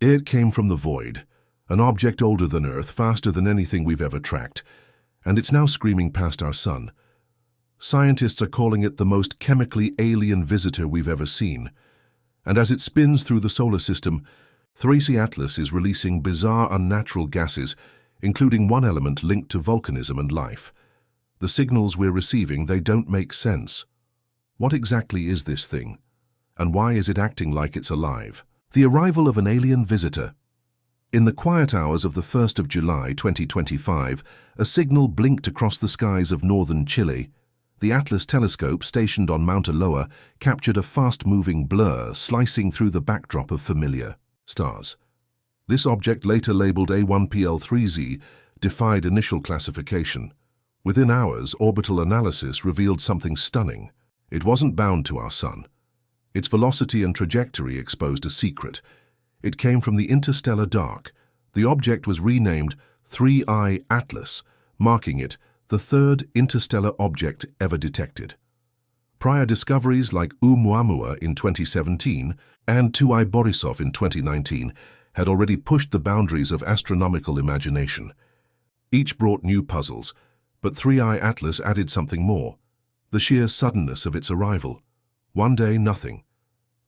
It came from the void, an object older than Earth, faster than anything we've ever tracked, and it's now screaming past our sun. Scientists are calling it the most chemically alien visitor we've ever seen. And as it spins through the solar system, 3C Atlas is releasing bizarre, unnatural gases, including one element linked to volcanism and life. The signals we're receiving, they don't make sense. What exactly is this thing? And why is it acting like it's alive? The arrival of an alien visitor. In the quiet hours of the 1st of July 2025, a signal blinked across the skies of northern Chile. The Atlas telescope, stationed on Mount Aloa, captured a fast-moving blur slicing through the backdrop of familiar stars. This object, later labeled A1PL3Z, defied initial classification. Within hours, orbital analysis revealed something stunning. It wasn't bound to our sun. Its velocity and trajectory exposed a secret. It came from the interstellar dark. The object was renamed 3I Atlas, marking it the third interstellar object ever detected. Prior discoveries like Oumuamua in 2017 and 2I Borisov in 2019 had already pushed the boundaries of astronomical imagination. Each brought new puzzles, but 3I Atlas added something more: the sheer suddenness of its arrival. One day, nothing.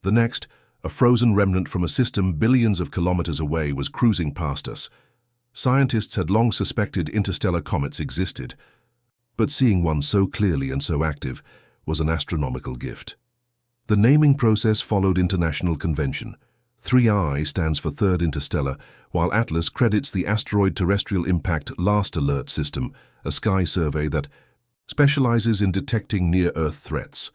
The next, a frozen remnant from a system billions of kilometers away was cruising past us. Scientists had long suspected interstellar comets existed, but seeing one so clearly and so active was an astronomical gift. The naming process followed international convention. 3I stands for Third Interstellar, while Atlas credits the Asteroid Terrestrial Impact Last Alert System, a sky survey that specializes in detecting near-Earth threats.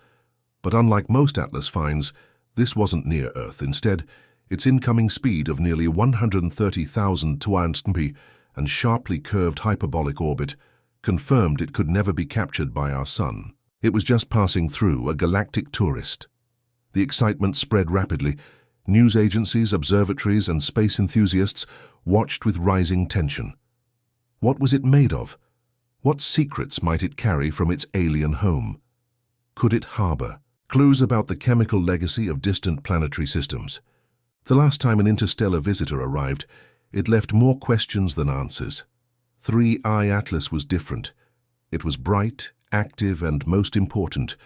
But unlike most Atlas finds, this wasn't near Earth. Instead, its incoming speed of nearly 130,000 km and sharply curved hyperbolic orbit confirmed it could never be captured by our sun. It was just passing through, a galactic tourist. The excitement spread rapidly. News agencies, observatories, and space enthusiasts watched with rising tension. What was it made of? What secrets might it carry from its alien home? Could it harbor clues about the chemical legacy of distant planetary systems? The last time an interstellar visitor arrived, it left more questions than answers. 3I Atlas was different. It was bright, active, and most important,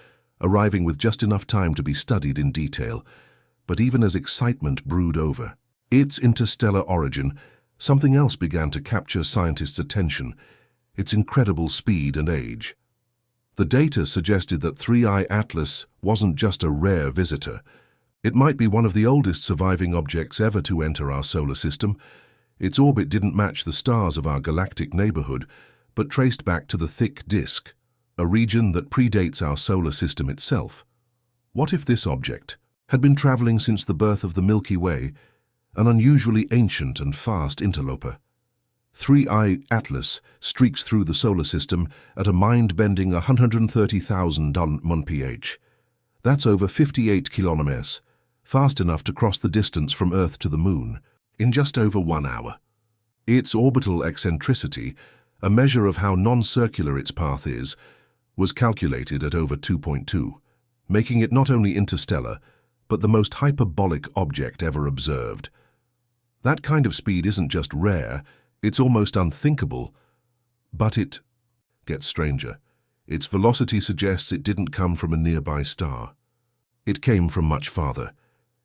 arriving with just enough time to be studied in detail. But even as excitement brewed over its interstellar origin, something else began to capture scientists' attention: its incredible speed and age. The data suggested that 3I Atlas wasn't just a rare visitor. It might be one of the oldest surviving objects ever to enter our solar system. Its orbit didn't match the stars of our galactic neighborhood, but traced back to the thick disk, a region that predates our solar system itself. What if this object had been traveling since the birth of the Milky Way, an unusually ancient and fast interloper? 3I Atlas streaks through the solar system at a mind-bending 130,000 mph. That's over 58 kilometers, fast enough to cross the distance from Earth to the Moon in just over 1 hour. Its orbital eccentricity, a measure of how non-circular its path is, was calculated at over 2.2, making it not only interstellar, but the most hyperbolic object ever observed. That kind of speed isn't just rare, it's almost unthinkable. But it gets stranger. Its velocity suggests it didn't come from a nearby star. It came from much farther.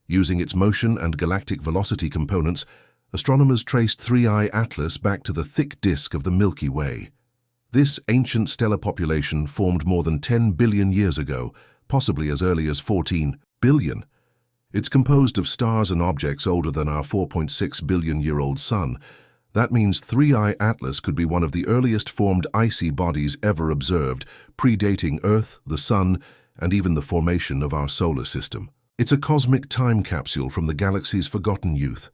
Using its motion and galactic velocity components, astronomers traced 3I Atlas back to the thick disk of the Milky Way. This ancient stellar population formed more than 10 billion years ago, possibly as early as 14 billion. It's composed of stars and objects older than our 4.6 billion-year-old sun. That means 3I Atlas could be one of the earliest formed icy bodies ever observed, predating Earth, the Sun, and even the formation of our solar system. It's a cosmic time capsule from the galaxy's forgotten youth.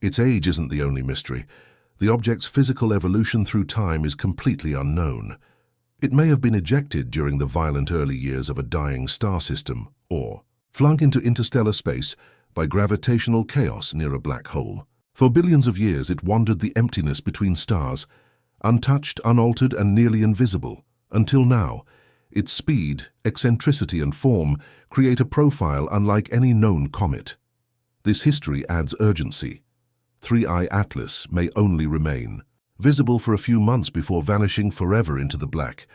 Its age isn't the only mystery. The object's physical evolution through time is completely unknown. It may have been ejected during the violent early years of a dying star system, or flung into interstellar space by gravitational chaos near a black hole. For billions of years it wandered the emptiness between stars, untouched, unaltered, and nearly invisible, until now. Its speed, eccentricity, and form create a profile unlike any known comet. This history adds urgency. 3I Atlas may only remain, visible for a few months before vanishing forever into the black.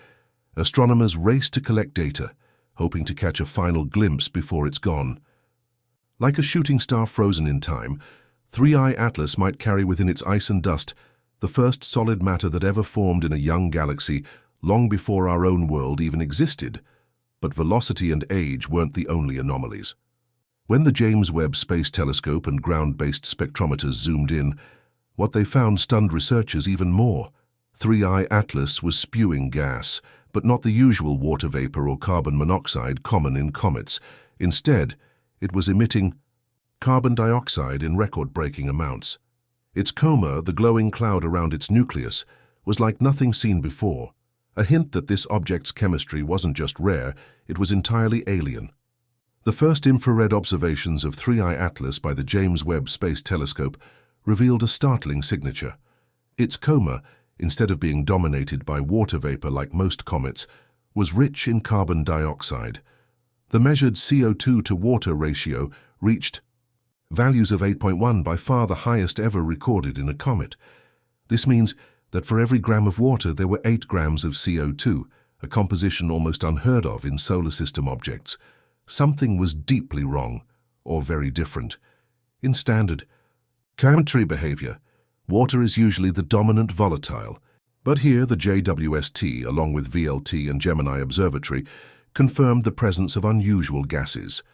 Astronomers race to collect data, hoping to catch a final glimpse before it's gone. Like a shooting star frozen in time, 3I Atlas might carry within its ice and dust the first solid matter that ever formed in a young galaxy long before our own world even existed. But velocity and age weren't the only anomalies. When the James Webb Space Telescope and ground-based spectrometers zoomed in, what they found stunned researchers even more. 3I Atlas was spewing gas, but not the usual water vapor or carbon monoxide common in comets. Instead, it was emitting carbon dioxide in record-breaking amounts. Its coma, the glowing cloud around its nucleus, was like nothing seen before, a hint that this object's chemistry wasn't just rare, it was entirely alien. The first infrared observations of 3I Atlas by the James Webb Space Telescope revealed a startling signature. Its coma, instead of being dominated by water vapor like most comets, was rich in carbon dioxide. The measured CO2 to water ratio reached values of 8.1, by far the highest ever recorded in a comet. This means that for every gram of water there were 8 grams of CO2, a composition almost unheard of in solar system objects. Something was deeply wrong, or very different. In standard chemistry behavior, water is usually the dominant volatile, but here the JWST, along with VLT and Gemini Observatory, confirmed the presence of unusual gases: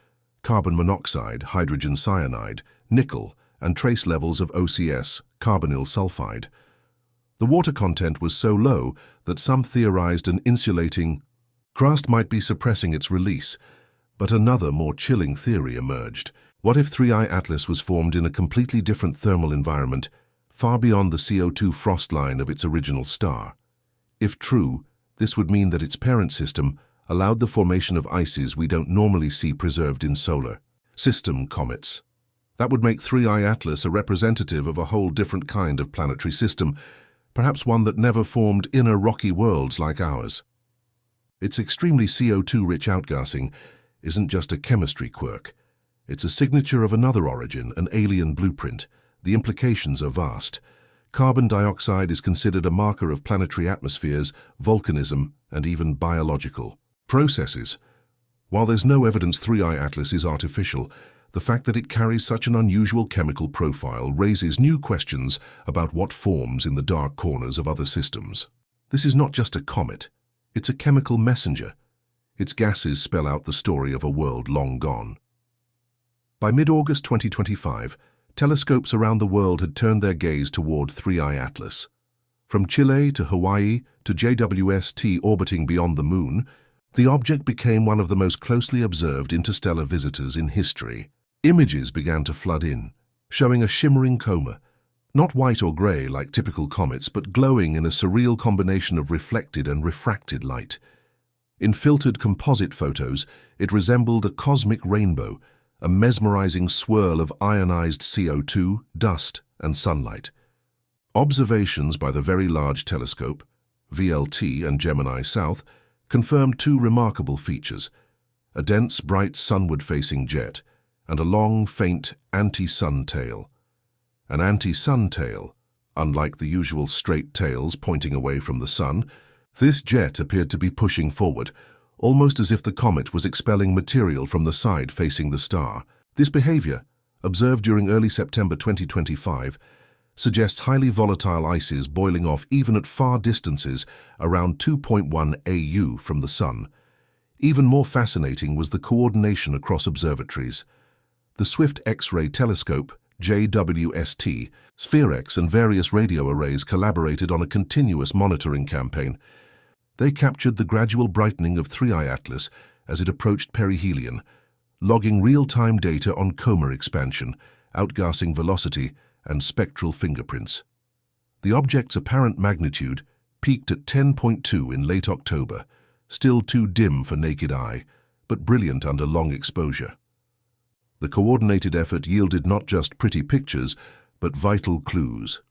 carbon monoxide, hydrogen cyanide, nickel, and trace levels of OCS, carbonyl sulfide. The water content was so low that some theorized an insulating crust might be suppressing its release. But another, more chilling theory emerged. What if 3I Atlas was formed in a completely different thermal environment, far beyond the CO2 frost line of its original star? If true, this would mean that its parent system allowed the formation of ices we don't normally see preserved in solar system comets. That would make 3I Atlas a representative of a whole different kind of planetary system, perhaps one that never formed inner rocky worlds like ours. Its extremely CO2-rich outgassing isn't just a chemistry quirk. It's a signature of another origin, an alien blueprint. The implications are vast. Carbon dioxide is considered a marker of planetary atmospheres, volcanism, and even biological processes. While there's no evidence 3I Atlas is artificial, the fact that it carries such an unusual chemical profile raises new questions about what forms in the dark corners of other systems. This is not just a comet. It's a chemical messenger. Its gases spell out the story of a world long gone. By mid-August 2025, telescopes around the world had turned their gaze toward 3I Atlas. From Chile to Hawaii to JWST orbiting beyond the Moon, the object became one of the most closely observed interstellar visitors in history. Images began to flood in, showing a shimmering coma, not white or gray like typical comets, but glowing in a surreal combination of reflected and refracted light. In filtered composite photos, it resembled a cosmic rainbow, a mesmerizing swirl of ionized CO2, dust, and sunlight. Observations by the Very Large Telescope, VLT and Gemini South, confirmed two remarkable features: a dense, bright sunward-facing jet, and a long, faint anti-sun tail. An anti-sun tail, unlike the usual straight tails pointing away from the sun, this jet appeared to be pushing forward, almost as if the comet was expelling material from the side facing the star. This behavior, observed during early September 2025, suggests highly volatile ices boiling off even at far distances around 2.1 AU from the sun. Even more fascinating was the coordination across observatories. The Swift X-ray Telescope, JWST, SphereX and various radio arrays collaborated on a continuous monitoring campaign. They captured the gradual brightening of 3I Atlas as it approached perihelion, logging real-time data on coma expansion, outgassing velocity, and spectral fingerprints. The object's apparent magnitude peaked at 10.2 in late October, still too dim for naked eye, but brilliant under long exposure. The coordinated effort yielded not just pretty pictures, but vital clues.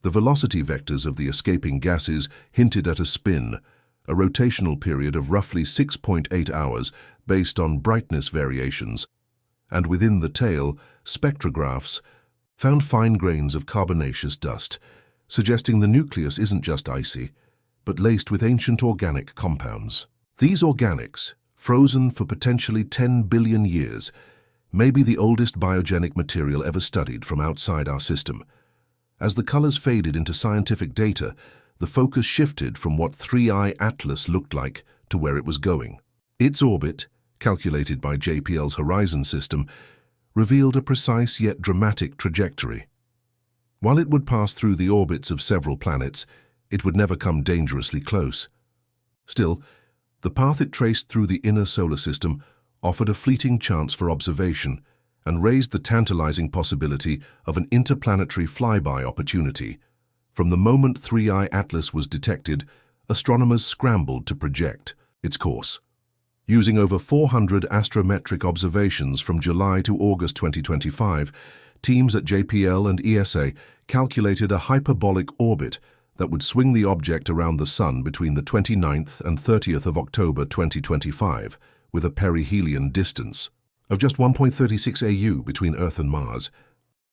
The velocity vectors of the escaping gases hinted at a spin, a rotational period of roughly 6.8 hours based on brightness variations, and within the tail, spectrographs found fine grains of carbonaceous dust, suggesting the nucleus isn't just icy, but laced with ancient organic compounds. These organics, frozen for potentially 10 billion years, may be the oldest biogenic material ever studied from outside our system. As the colors faded into scientific data, the focus shifted from what 3I Atlas looked like to where it was going. Its orbit, calculated by JPL's Horizon system, revealed a precise yet dramatic trajectory. While it would pass through the orbits of several planets, it would never come dangerously close. Still, the path it traced through the inner solar system offered a fleeting chance for observation and raised the tantalizing possibility of an interplanetary flyby opportunity. From the moment 3I Atlas was detected, astronomers scrambled to project its course. Using over 400 astrometric observations from July to August 2025, teams at JPL and ESA calculated a hyperbolic orbit that would swing the object around the Sun between the 29th and 30th of October 2025, with a perihelion distance of just 1.36 AU between Earth and Mars.